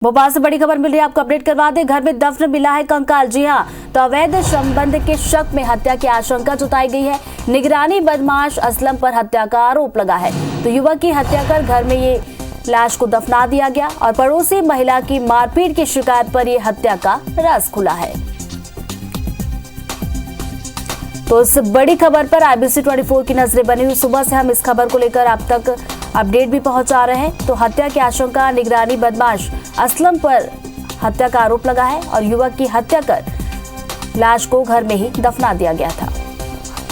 भोपाल से बड़ी खबर मिल रही है, आपको अपडेट करवा दें। घर में दफन मिला है कंकाल। जी हां, तो अवैध संबंध के शक में हत्या की आशंका जताई गई है। निगरानी बदमाश असलम पर हत्या का आरोप लगा है। तो युवक की हत्या कर घर में ये लाश को दफना दिया गया और पड़ोसी महिला की मारपीट की शिकायत पर यह हत्या का राज खुला है। तो इस बड़ी खबर पर IBC 24 की नजरें बनी हुई। सुबह से हम इस खबर को लेकर आप तक अपडेट भी पहुंचा रहे हैं। तो हत्या की आशंका, निगरानी बदमाश असलम पर हत्या का आरोप लगा है और युवक की हत्या कर लाश को घर में ही दफना दिया गया था।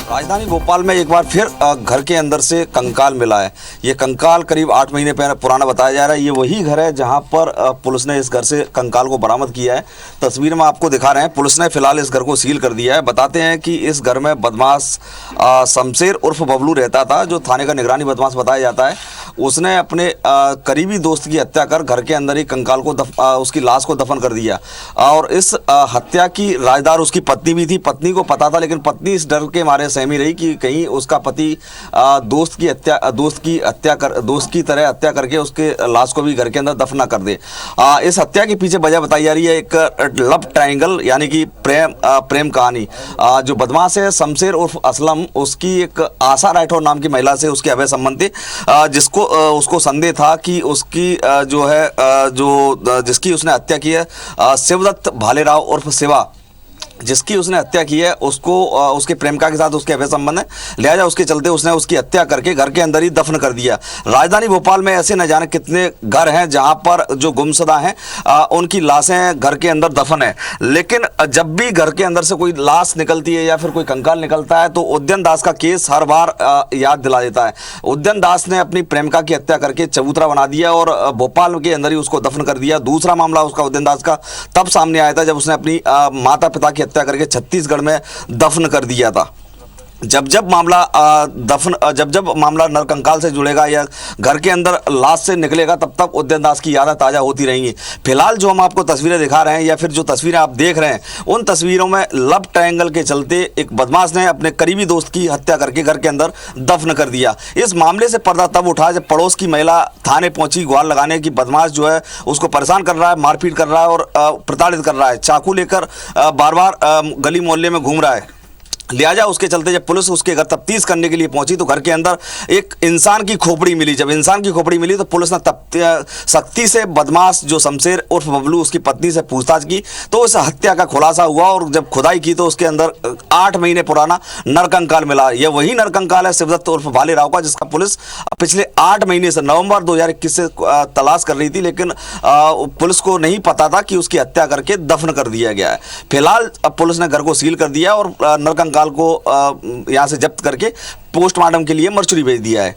राजधानी भोपाल में एक बार फिर घर के अंदर से कंकाल मिला है। ये कंकाल करीब 8 महीने पुराना बताया जा रहा है। ये वही घर है जहां पर पुलिस ने इस घर से कंकाल को बरामद किया है। तस्वीर में आपको दिखा रहे हैं। पुलिस ने फिलहाल इस घर को सील कर दिया है। बताते हैं कि इस घर में बदमाश शमशेर उर्फ बबलू रहता था, जो थाने का निगरानी बदमाश बताया जाता है। उसने अपने करीबी दोस्त की हत्या कर घर के अंदर ही कंकाल को उसकी लाश को दफन कर दिया। और इस हत्या की राजदार उसकी पत्नी भी थी। पत्नी को पता था, लेकिन पत्नी इस डर के मारे सहमी रही कि कहीं उसका पति दोस्त की तरह हत्या करके उसके लाश को भी घर के अंदर दफना कर दे। इस हत्या के पीछे वजह बताई जा रही है एक लव ट्रायंगल, यानी कि प्रेम कहानी। जो बदमाश है शमशेर उर्फ असलम, उसकी एक आशा राठौर नाम की महिला से उसके अवैध संबंध थे, उसको संदेह था कि उसकी जिसकी उसने हत्या की है, शिवदत्त भालेराव उर्फ शिवा, जिसकी उसने हत्या की है, उसको उसके प्रेमिका के साथ उसके अवैध संबंध है। लिहाजा उसके चलते उसने उसकी हत्या करके घर के अंदर ही दफन कर दिया। राजधानी भोपाल में ऐसे न जाने कितने घर हैं जहां पर जो गुमशुदा हैं उनकी लाशें घर के अंदर दफन है। लेकिन जब भी घर के अंदर से कोई लाश निकलती है या फिर कोई कंकाल निकलता है तो उद्यन दास का केस हर बार याद दिला देता है। उद्यन दास ने अपनी प्रेमिका की हत्या करके चबूतरा बना दिया और भोपाल के अंदर ही उसको दफन कर दिया। दूसरा मामला उसका उद्यन दास का तब सामने आया था जब उसने अपनी माता पिता की हत्या करके छत्तीसगढ़ में दफन कर दिया था। जब जब मामला नरकंकाल से जुड़ेगा या घर के अंदर लाश से निकलेगा, तब तब उद्यन दास की यादें ताज़ा होती रहेंगी। फिलहाल जो हम आपको तस्वीरें दिखा रहे हैं या फिर जो तस्वीरें आप देख रहे हैं, उन तस्वीरों में लव ट्रायंगल के चलते एक बदमाश ने अपने करीबी दोस्त की हत्या करके घर के अंदर दफन कर दिया। इस मामले से पर्दा तब उठा जब पड़ोस की महिला थाने पहुंची गुहार लगाने की बदमाश जो है उसको परेशान कर रहा है, मारपीट कर रहा है और प्रताड़ित कर रहा है। चाकू लेकर बार बार गली मोहल्ले में घूम रहा है। लिहाजा उसके चलते जब पुलिस उसके घर तफ्तीश करने के लिए पहुंची तो घर के अंदर एक इंसान की खोपड़ी मिली। जब इंसान की खोपड़ी मिली तो पुलिस ने सख्ती से बदमाश जो शमशेर उर्फ बबलू उसकी पत्नी से पूछताछ की तो उस हत्या का खुलासा हुआ और जब खुदाई की तो उसके अंदर 8 महीने पुराना नरकंकाल मिला। यह वही नरकंकाल है शिवदत्त उर्फ भालेराव का, जिसका पुलिस पिछले 8 महीने से नवंबर 2021 से तलाश कर रही थी, लेकिन पुलिस को नहीं पता था कि उसकी हत्या करके दफन कर दिया गया है। फिलहाल पुलिस ने घर को सील कर दिया और नरकंकाल को यहां से जब्त करके पोस्टमार्टम के लिए मर्चुरी भेज दिया है।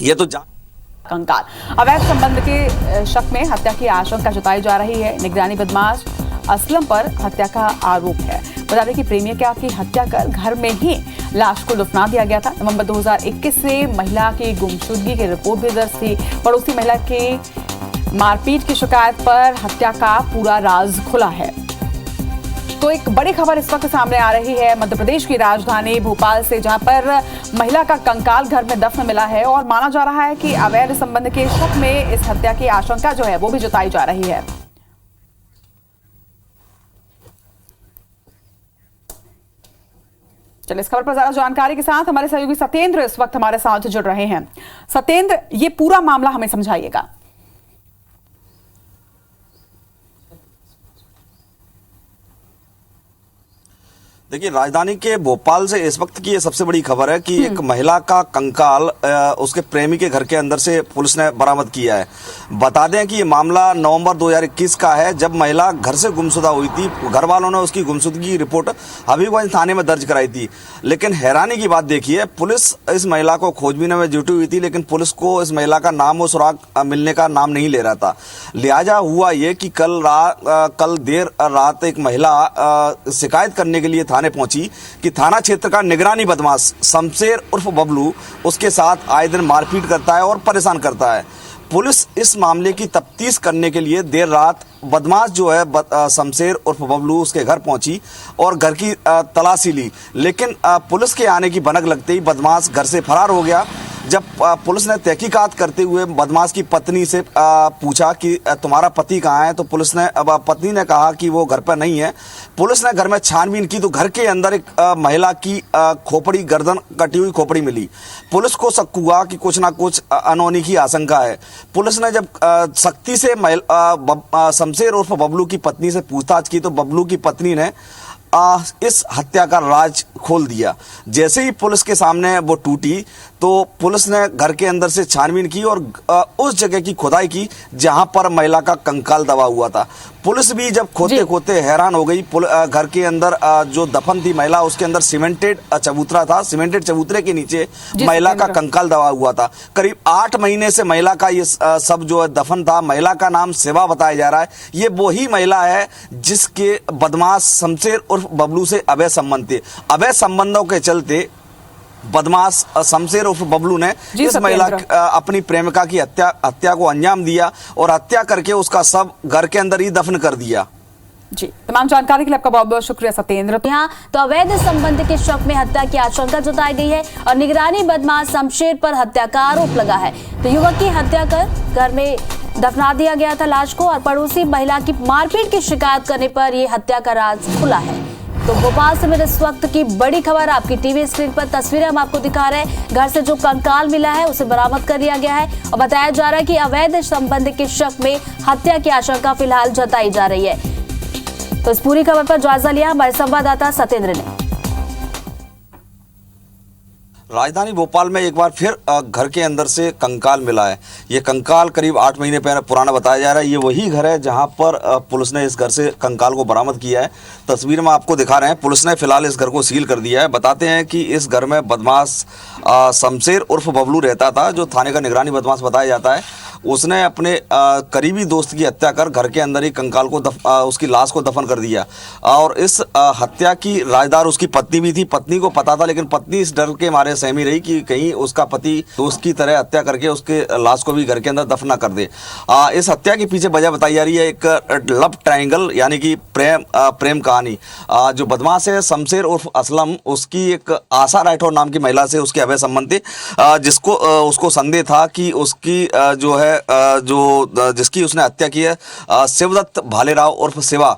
ये तो कंकाल अवैध संबंध के शक में हत्या की आशंका जताई जा रही है। निगरानी बदमाश असलम पर हत्या का आरोप है। बता दें कि प्रेमिका की हत्या कर घर में ही लाश को दफना दिया गया था। नवंबर 2021 से महिला की गुमशुदगी की रिपोर्ट भी दर्ज थी। पड़ोसी महिला की मारपीट की शिकायत पर हत्या का पूरा राज खुला है। तो एक बड़ी खबर इस वक्त सामने आ रही है मध्य प्रदेश की राजधानी भोपाल से, जहां पर महिला का कंकाल घर में दफन मिला है और माना जा रहा है कि अवैध संबंध के शक में इस हत्या की आशंका जो है वो भी जताई जा रही है। चलिए इस खबर पर ज्यादा जानकारी के साथ हमारे सहयोगी सत्येंद्र इस वक्त हमारे साथ जुड़ रहे हैं। सत्येंद्र, ये पूरा मामला हमें समझाइएगा। देखिए, राजधानी के भोपाल से इस वक्त की ये सबसे बड़ी खबर है कि एक महिला का कंकाल उसके प्रेमी के घर के अंदर से पुलिस ने बरामद किया है। बता दें कि ये मामला नवंबर 2021 का है, जब महिला घर से गुमशुदा हुई थी। घर वालों ने उसकी गुमशुदगी की रिपोर्ट हबीबगंज थाने में दर्ज कराई थी। लेकिन हैरानी की बात देखिए, पुलिस इस महिला को खोजबीन में जुटी हुई थी, लेकिन पुलिस को इस महिला का नाम और सुराग मिलने का नाम नहीं ले रहा था। लिहाजा हुआ ये कि कल देर रात एक महिला शिकायत करने के लिए थाने पहुंची कि थाना क्षेत्र का निगरानी बदमाश शमशेर उर्फ बबलू उसके साथ आए दिन मारपीट करता है और परेशान करता है। पुलिस इस मामले की तफ्तीश करने के लिए देर रात बदमाश जो है शमशेर उर्फ बबलू उसके घर पहुंची और घर की तलाशी ली, लेकिन पुलिस के आने की भनक लगते ही बदमाश घर से फरार हो गया। जब पुलिस ने तहकीकात करते हुए बदमाश की पत्नी से पूछा कि तुम्हारा पति कहाँ है, तो पुलिस ने अब पत्नी ने कहा कि वो घर पर नहीं है। पुलिस ने घर में छानबीन की तो घर के अंदर एक महिला की खोपड़ी, गर्दन कटी हुई खोपड़ी मिली। पुलिस को शक हुआ कि कुछ ना कुछ अनहोनी की आशंका है। पुलिस ने जब सख्ती से शमशेर उर्फ बबलू की पत्नी से पूछताछ की तो बबलू की पत्नी ने इस हत्या का राज खोल दिया। जैसे ही पुलिस के सामने वो टूटी तो पुलिस ने घर के अंदर से छानबीन की और उस जगह की खुदाई की जहां पर महिला का कंकाल दबा हुआ था। पुलिस भी जब खोदते खोदते हैरान हो गई। घर के अंदर जो दफन थी महिला, उसके अंदर सीमेंटेड चबूतरा था। सीमेंटेड चबूतरे के नीचे महिला का कंकाल दबा हुआ था। करीब 8 महीने से महिला का ये सब जो है दफन था। महिला का नाम शिवा बताया जा रहा है। ये वही महिला है जिसके बदमाश शमशेर उर्फ बबलू से अवैध संबंध थे। अवैध संबंधों के चलते बदमाश शमशेर उर्फ बबलू ने इस महिला अपनी प्रेमिका की हत्या को अंजाम दिया और हत्या करके उसका शव घर के अंदर ही दफन कर दिया। जी, तमाम जानकारी के लिए आपका बहुत बहुत शुक्रिया सत्येंद्र। यहाँ तो अवैध संबंध के शक में हत्या की आशंका जताई गई है और निगरानी बदमाश शमशेर पर हत्या का आरोप लगा है। तो युवक की हत्या कर घर में दफना दिया गया था लाश को और पड़ोसी महिला की मारपीट की शिकायत करने पर यह हत्या का राज खुला है। तो भोपाल से मेरे इस वक्त की बड़ी खबर, आपकी टीवी स्क्रीन पर तस्वीरें हम आपको दिखा रहे हैं। घर से जो कंकाल मिला है उसे बरामद कर लिया गया है और बताया जा रहा है कि अवैध संबंध के शक में हत्या की आशंका फिलहाल जताई जा रही है। तो इस पूरी खबर पर जायजा लिया हमारे संवाददाता सत्येंद्र ने। राजधानी भोपाल में एक बार फिर घर के अंदर से कंकाल मिला है। ये कंकाल करीब 8 महीने पुराना बताया जा रहा है। ये वही घर है जहां पर पुलिस ने इस घर से कंकाल को बरामद किया है। तस्वीर में आपको दिखा रहे हैं। पुलिस ने फिलहाल इस घर को सील कर दिया है। बताते हैं कि इस घर में बदमाश शमशेर उर्फ बबलू रहता था, जो थाने का निगरानी बदमाश बताया जाता है। उसने अपने करीबी दोस्त की हत्या कर घर के अंदर ही कंकाल को उसकी लाश को दफन कर दिया और इस हत्या की राजदार उसकी पत्नी भी थी। पत्नी को पता था, लेकिन पत्नी इस डर के मारे सहमी रही कि कहीं उसका पति दोस्त की तरह हत्या करके उसके लाश को भी घर के अंदर दफना कर दे। इस हत्या के पीछे वजह बताई जा रही है एक लव ट्रायंगल, यानी कि प्रेम कहानी। जो बदमाश है शमशेर उर्फ असलम, उसकी एक आशा राठौर नाम की महिला से उसके अवैध संबंध थे, जिसको उसको संदेह था कि उसकी जो है जिसकी उसने हत्या की है शिवदत्त भालेराव उर्फ शिवा,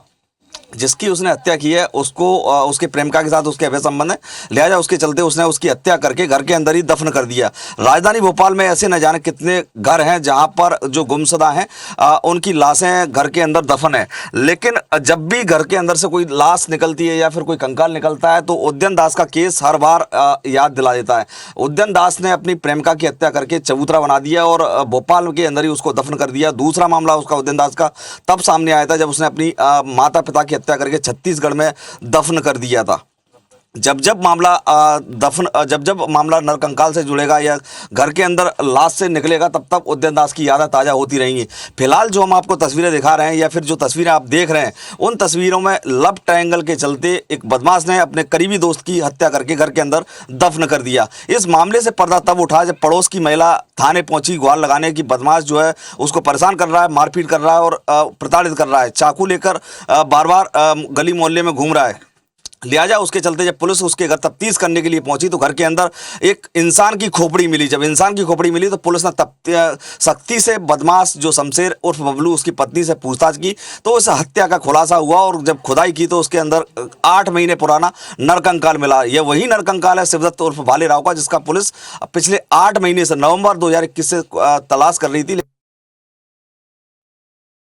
जिसकी उसने हत्या की है, उसको उसके प्रेमिका के साथ उसके अवैध संबंध है। लिहाजा उसके चलते उसने उसकी हत्या करके घर के अंदर ही दफन कर दिया। राजधानी भोपाल में ऐसे न जाने कितने घर हैं जहां पर जो गुमशुदा हैं उनकी लाशें घर के अंदर दफन है। लेकिन जब भी घर के अंदर से कोई लाश निकलती है या फिर कोई कंकाल निकलता है तो उद्यन दास का केस हर बार याद दिला देता है। उद्यन दास ने अपनी प्रेमिका की हत्या करके चबूतरा बना दिया और भोपाल के अंदर ही उसको दफन कर दिया। दूसरा मामला उसका उद्यन दास का तब सामने आया था जब उसने अपनी माता पिता की हत्या करके छत्तीसगढ़ में दफन कर दिया था। जब जब मामला नरकंकाल से जुड़ेगा या घर के अंदर लाश से निकलेगा तब तब उद्यन दास की यादें ताज़ा होती रहेंगी। फिलहाल जो हम आपको तस्वीरें दिखा रहे हैं या फिर जो तस्वीरें आप देख रहे हैं, उन तस्वीरों में लव ट्रायंगल के चलते एक बदमाश ने अपने करीबी दोस्त की हत्या करके घर के अंदर दफन कर दिया। इस मामले से पर्दा तब उठा जब पड़ोस की महिला थाने पहुंची गुहार लगाने की बदमाश जो है उसको परेशान कर रहा है, मारपीट कर रहा है और प्रताड़ित कर रहा है। चाकू लेकर बार बार गली मोहल्ले में घूम रहा है। लिहाजा उसके चलते जब पुलिस उसके घर तफ्तीश करने के लिए पहुंची तो घर के अंदर एक इंसान की खोपड़ी मिली। जब इंसान की खोपड़ी मिली तो पुलिस ने सख्ती से बदमाश जो शमशेर उर्फ बबलू उसकी पत्नी से पूछताछ की तो उस हत्या का खुलासा हुआ और जब खुदाई की तो उसके अंदर 8 महीने पुराना नरकंकाल मिला। यह वही नरकंकाल है शिवदत्त उर्फ भालेराव का, जिसका पुलिस पिछले 8 महीने से नवंबर 2021 से तलाश कर रही थी।